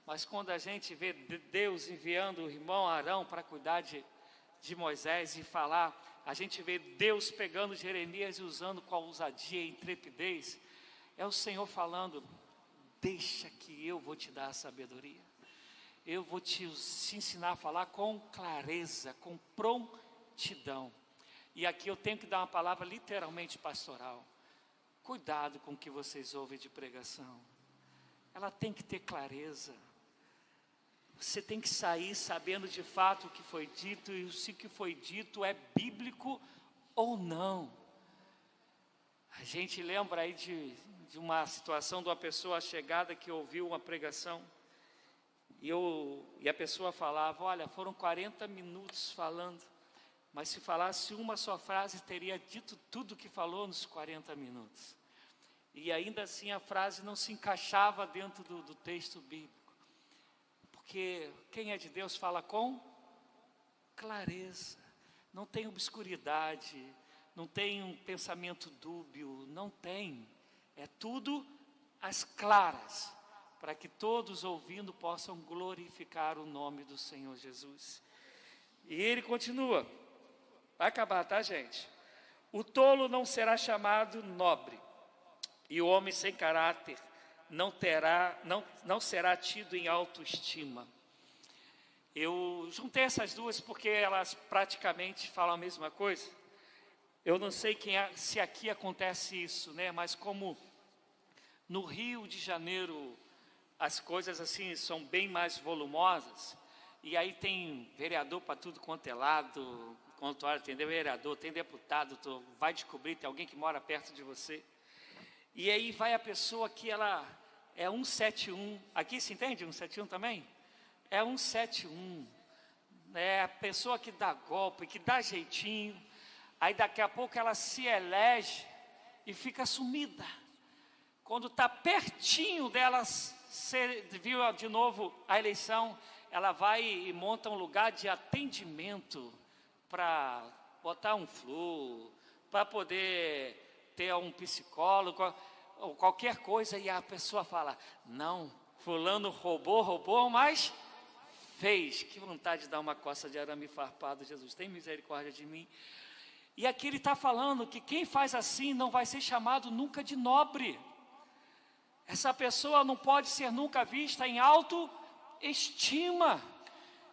Mas quando a gente vê Deus enviando o irmão Arão para cuidar de Moisés e falar, a gente vê Deus pegando Jeremias e usando com ousadia e intrepidez. É o Senhor falando, deixa que eu vou te dar a sabedoria. Eu vou te ensinar a falar com clareza, com prontidão. E aqui eu tenho que dar uma palavra literalmente pastoral. Cuidado com o que vocês ouvem de pregação. Ela tem que ter clareza. Você tem que sair sabendo de fato o que foi dito e se o que foi dito é bíblico ou não. A gente lembra aí de uma situação de uma pessoa chegada que ouviu uma pregação e a pessoa falava, olha, foram 40 minutos falando, mas se falasse uma só frase, teria dito tudo o que falou nos 40 minutos. E ainda assim a frase não se encaixava dentro do texto bíblico. Porque quem é de Deus fala com clareza, não tem obscuridade, não tem um pensamento dúbio, não tem. É tudo às claras, para que todos ouvindo possam glorificar o nome do Senhor Jesus. E ele continua, vai acabar, tá, gente? O tolo não será chamado nobre, e o homem sem caráter não será tido em autoestima. Eu juntei essas duas porque elas praticamente falam a mesma coisa. Eu não sei se aqui acontece isso, né? Mas como no Rio de Janeiro as coisas assim são bem mais volumosas, e aí tem vereador para tudo quanto é lado, quanto hora tem vereador, tem deputado, vai descobrir, tem alguém que mora perto de você. E aí vai a pessoa que ela é 171, aqui se entende 171 também? É 171, é a pessoa que dá golpe, que dá jeitinho, aí daqui a pouco ela se elege e fica sumida. Quando está pertinho dela, viu de novo a eleição, ela vai e monta um lugar de atendimento para botar um flu, para poder ter um psicólogo, ou qualquer coisa, e a pessoa fala, não, fulano roubou, mas fez. Que vontade de dar uma coça de arame farpado, Jesus, tem misericórdia de mim. E aqui ele está falando que quem faz assim não vai ser chamado nunca de nobre. Essa pessoa não pode ser nunca vista em autoestima.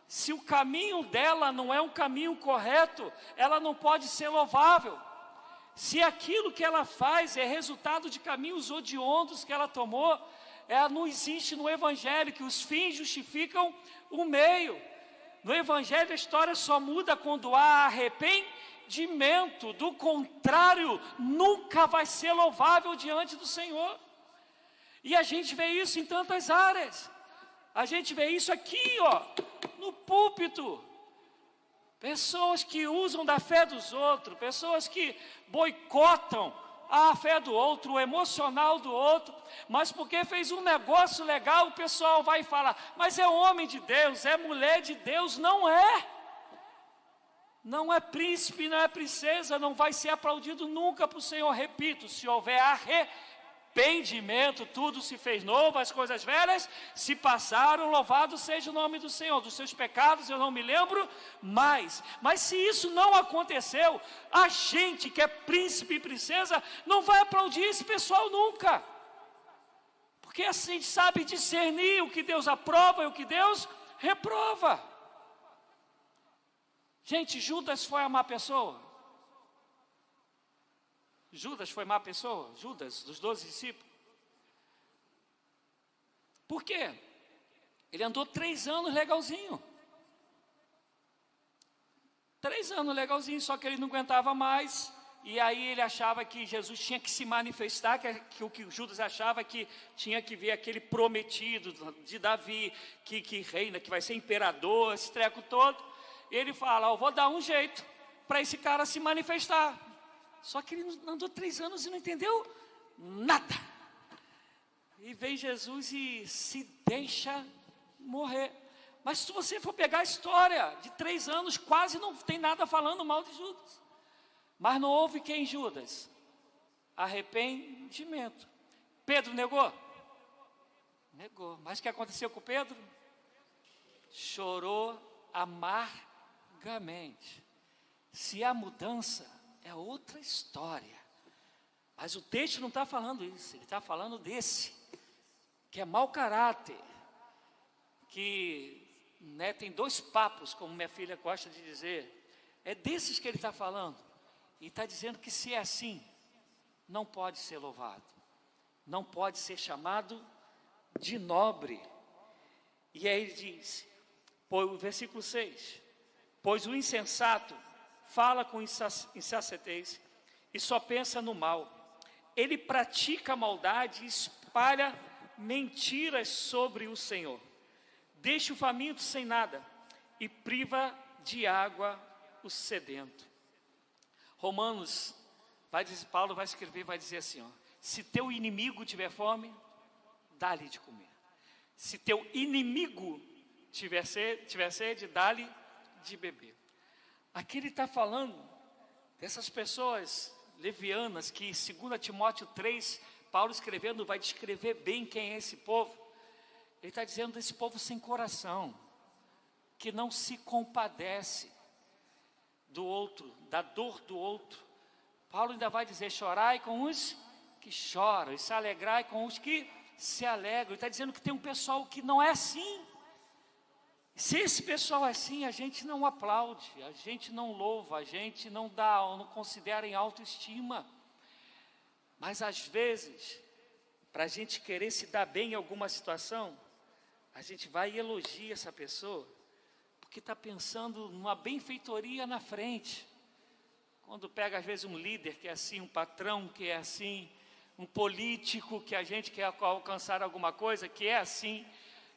Se o caminho dela não é um caminho correto, ela não pode ser louvável. Se aquilo que ela faz é resultado de caminhos odiondos que ela tomou, não existe no Evangelho que os fins justificam o meio. No Evangelho a história só muda quando há arrependimento. Do contrário, nunca vai ser louvável diante do Senhor. E a gente vê isso em tantas áreas. A gente vê isso aqui, ó, no púlpito. Pessoas que usam da fé dos outros, pessoas que boicotam a fé do outro, o emocional do outro, mas porque fez um negócio legal, o pessoal vai falar, mas é homem de Deus, é mulher de Deus. Não é. Não é príncipe, não é princesa, não vai ser aplaudido nunca para o Senhor. Repito, se houver arrependimento, tudo se fez novo, as coisas velhas se passaram, louvado seja o nome do Senhor. Dos seus pecados eu não me lembro mais. Mas se isso não aconteceu, a gente que é príncipe e princesa não vai aplaudir esse pessoal nunca, porque assim a gente sabe discernir o que Deus aprova e o que Deus reprova. Gente, Judas foi uma má pessoa? Judas foi má pessoa? Judas, dos 12 discípulos? Por quê? Ele andou 3 anos legalzinho. 3 anos legalzinho, só que ele não aguentava mais. E aí ele achava que Jesus tinha que se manifestar, que o que Judas achava que tinha que ver aquele prometido de Davi, que reina, que vai ser imperador, esse treco todo. E ele fala, eu vou dar um jeito para esse cara se manifestar. Só que ele andou 3 anos e não entendeu nada. E vem Jesus e se deixa morrer. Mas se você for pegar a história de 3 anos, quase não tem nada falando mal de Judas. Mas não houve quem, Judas? Arrependimento. Pedro negou? Negou. Mas o que aconteceu com Pedro? Chorou amargamente. Se há mudança, é outra história. Mas o texto não está falando isso. Ele está falando desse, que é mau caráter. Que tem 2 papos, como minha filha gosta de dizer. É desses que ele está falando. E está dizendo que se é assim, não pode ser louvado, não pode ser chamado de nobre. E aí ele diz, o versículo 6, pois o insensato fala com insensatez e só pensa no mal. Ele pratica maldade e espalha mentiras sobre o Senhor. Deixa o faminto sem nada e priva de água o sedento. Romanos, Paulo vai escrever, vai dizer assim, se teu inimigo tiver fome, dá-lhe de comer. Se teu inimigo tiver sede, dá-lhe de beber. Aqui ele está falando dessas pessoas levianas que, segundo Timóteo 3, Paulo escrevendo, vai descrever bem quem é esse povo. Ele está dizendo desse povo sem coração, que não se compadece do outro, da dor do outro. Paulo ainda vai dizer, chorai com os que choram, e se alegrai com os que se alegram. Ele está dizendo que tem um pessoal que não é assim. Se esse pessoal é assim, a gente não aplaude, a gente não louva, a gente não não considera em autoestima. Mas às vezes, para a gente querer se dar bem em alguma situação, a gente vai e elogia essa pessoa, que está pensando numa benfeitoria na frente. Quando pega às vezes um líder que é assim, um patrão que é assim, um político que a gente quer alcançar alguma coisa que é assim,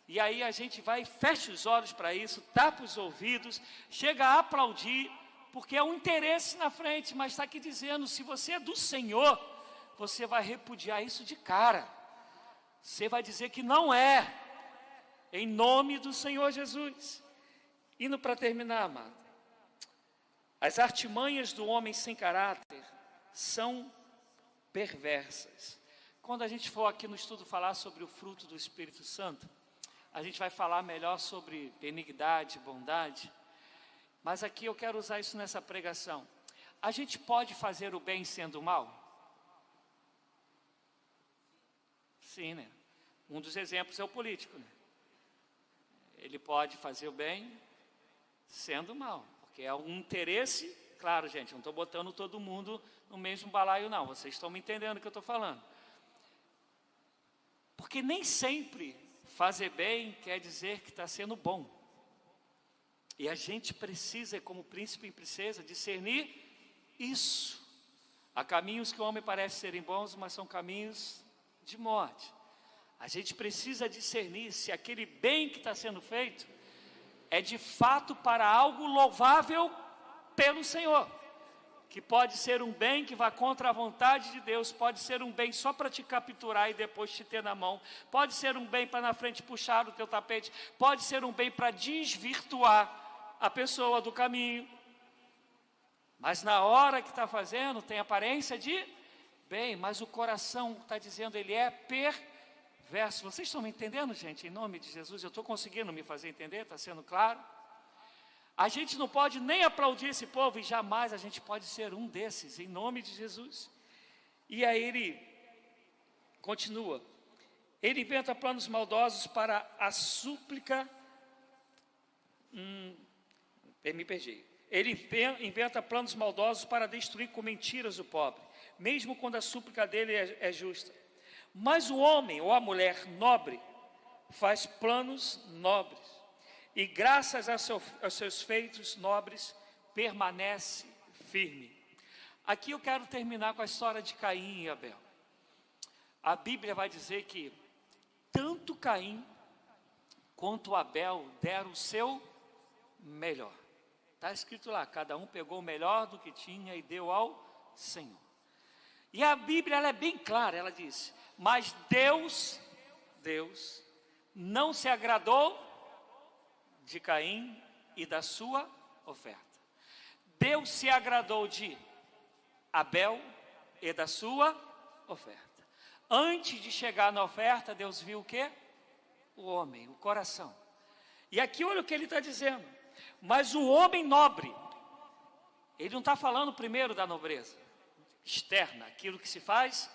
e aí a gente vai e fecha os olhos para isso, tapa os ouvidos, chega a aplaudir, porque é um interesse na frente, mas está aqui dizendo, se você é do Senhor, você vai repudiar isso de cara. Você vai dizer que não é, em nome do Senhor Jesus. Indo para terminar, amado, as artimanhas do homem sem caráter são perversas. Quando a gente for aqui no estudo falar sobre o fruto do Espírito Santo, a gente vai falar melhor sobre benignidade, bondade, mas aqui eu quero usar isso nessa pregação. A gente pode fazer o bem sendo mal? Sim, né? Um dos exemplos é o político, né? Ele pode fazer o bem sendo mal, porque é um interesse, claro, gente, não estou botando todo mundo no mesmo balaio, não, vocês estão me entendendo o que eu estou falando, porque nem sempre fazer bem quer dizer que está sendo bom, e a gente precisa, como príncipe e princesa, discernir isso. Há caminhos que o homem parece serem bons, mas são caminhos de morte. A gente precisa discernir se aquele bem que está sendo feito é de fato para algo louvável pelo Senhor, que pode ser um bem que vá contra a vontade de Deus, pode ser um bem só para te capturar e depois te ter na mão, pode ser um bem para na frente puxar o teu tapete, pode ser um bem para desvirtuar a pessoa do caminho, mas na hora que está fazendo tem aparência de bem, mas o coração está dizendo ele é perverso. Vocês estão me entendendo, gente? Em nome de Jesus, eu estou conseguindo me fazer entender? Está sendo claro? A gente não pode nem aplaudir esse povo, e jamais a gente pode ser um desses, em nome de Jesus. E aí ele continua. Ele inventa planos maldosos para a súplica. Me perdi. Ele inventa planos maldosos para destruir com mentiras o pobre, mesmo quando a súplica dele é justa. Mas o homem ou a mulher nobre faz planos nobres, e graças aos seus feitos nobres permanece firme. Aqui eu quero terminar com a história de Caim e Abel. A Bíblia vai dizer que tanto Caim quanto Abel deram o seu melhor. Está escrito lá, cada um pegou o melhor do que tinha e deu ao Senhor. E a Bíblia ela é bem clara, ela diz: mas Deus não se agradou de Caim e da sua oferta. Deus se agradou de Abel e da sua oferta. Antes de chegar na oferta, Deus viu o quê? O homem, o coração. E aqui olha o que ele está dizendo. Mas o homem nobre, ele não está falando primeiro da nobreza externa, aquilo que se faz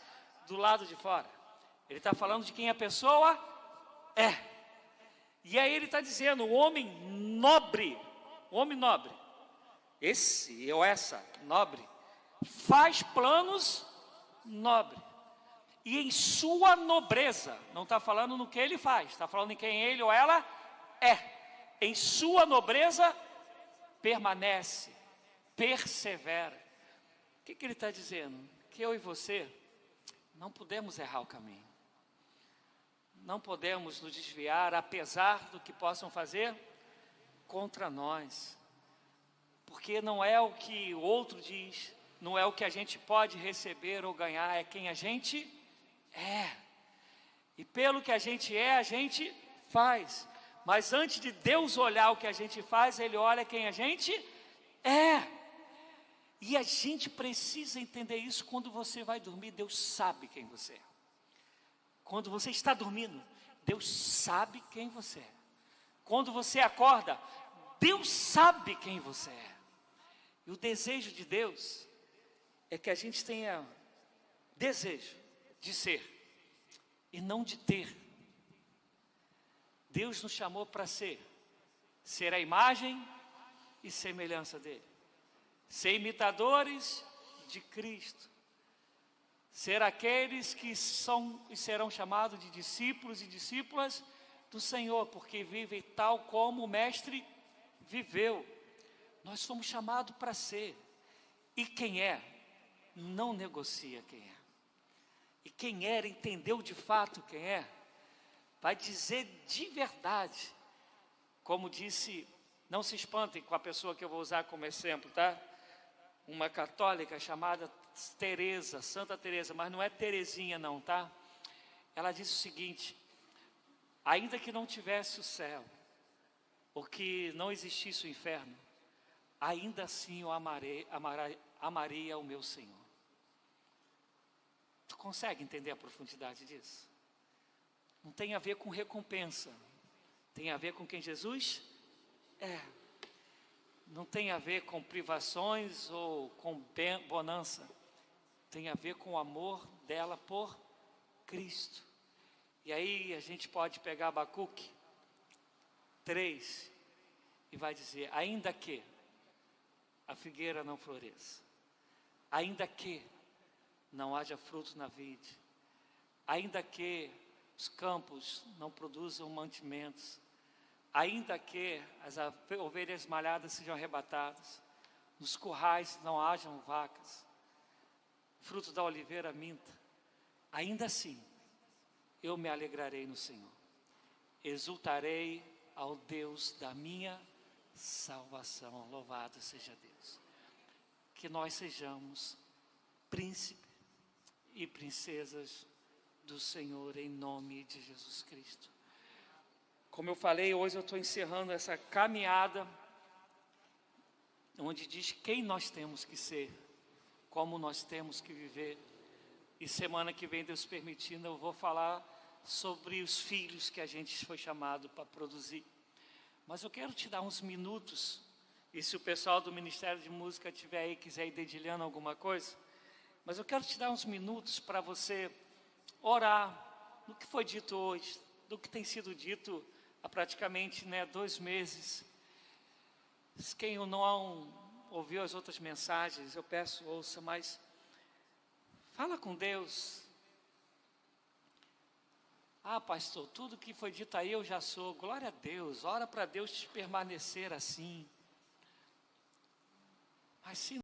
do lado de fora. Ele está falando de quem a pessoa é. E aí ele está dizendo, o homem nobre, esse ou essa nobre, faz planos nobres. E em sua nobreza, não está falando no que ele faz, está falando em quem ele ou ela é. Em sua nobreza, permanece, persevera. O que ele está dizendo? Que eu e você não podemos errar o caminho. Não podemos nos desviar, apesar do que possam fazer contra nós. Porque não é o que o outro diz, não é o que a gente pode receber ou ganhar, é quem a gente é. E pelo que a gente faz. Mas antes de Deus olhar o que a gente faz, Ele olha quem a gente é. E a gente precisa entender isso. Quando você vai dormir, Deus sabe quem você é. Quando você está dormindo, Deus sabe quem você é. Quando você acorda, Deus sabe quem você é. E o desejo de Deus é que a gente tenha desejo de ser e não de ter. Deus nos chamou para ser a imagem e semelhança dele, ser imitadores de Cristo, ser aqueles que são e serão chamados de discípulos e discípulas do Senhor, porque vivem tal como o Mestre viveu. Nós fomos chamados para ser, e quem é, não negocia quem é, e quem era, entendeu de fato quem é, vai dizer de verdade, como disse, não se espantem com a pessoa que eu vou usar como exemplo, tá? Uma católica chamada Teresa, Santa Teresa, mas não é Terezinha não, tá? Ela disse o seguinte: ainda que não tivesse o céu, ou que não existisse o inferno, ainda assim eu amaria o meu Senhor. Tu consegue entender a profundidade disso? Não tem a ver com recompensa, tem a ver com quem Jesus é. Não tem a ver com privações ou com bonança, tem a ver com o amor dela por Cristo. E aí a gente pode pegar Abacuque 3 e vai dizer: ainda que a figueira não floresça, ainda que não haja fruto na vide, ainda que os campos não produzam mantimentos, ainda que as ovelhas malhadas sejam arrebatadas, nos currais não hajam vacas, fruto da oliveira minta, ainda assim eu me alegrarei no Senhor, exultarei ao Deus da minha salvação. Louvado seja Deus. Que nós sejamos príncipe e princesas do Senhor, em nome de Jesus Cristo. Como eu falei, hoje eu estou encerrando essa caminhada, onde diz quem nós temos que ser, como nós temos que viver. E semana que vem, Deus permitindo, eu vou falar sobre os filhos que a gente foi chamado para produzir. Mas eu quero te dar uns minutos, e se o pessoal do Ministério de Música estiver aí, quiser ir dedilhando alguma coisa, mas eu quero te dar uns minutos para você orar no que foi dito hoje, do que tem sido dito há praticamente 2 meses. Quem não ouviu as outras mensagens, eu peço, ouça, mas fala com Deus. Ah, pastor, tudo que foi dito aí eu já sou. Glória a Deus, ora para Deus permanecer assim. Mas se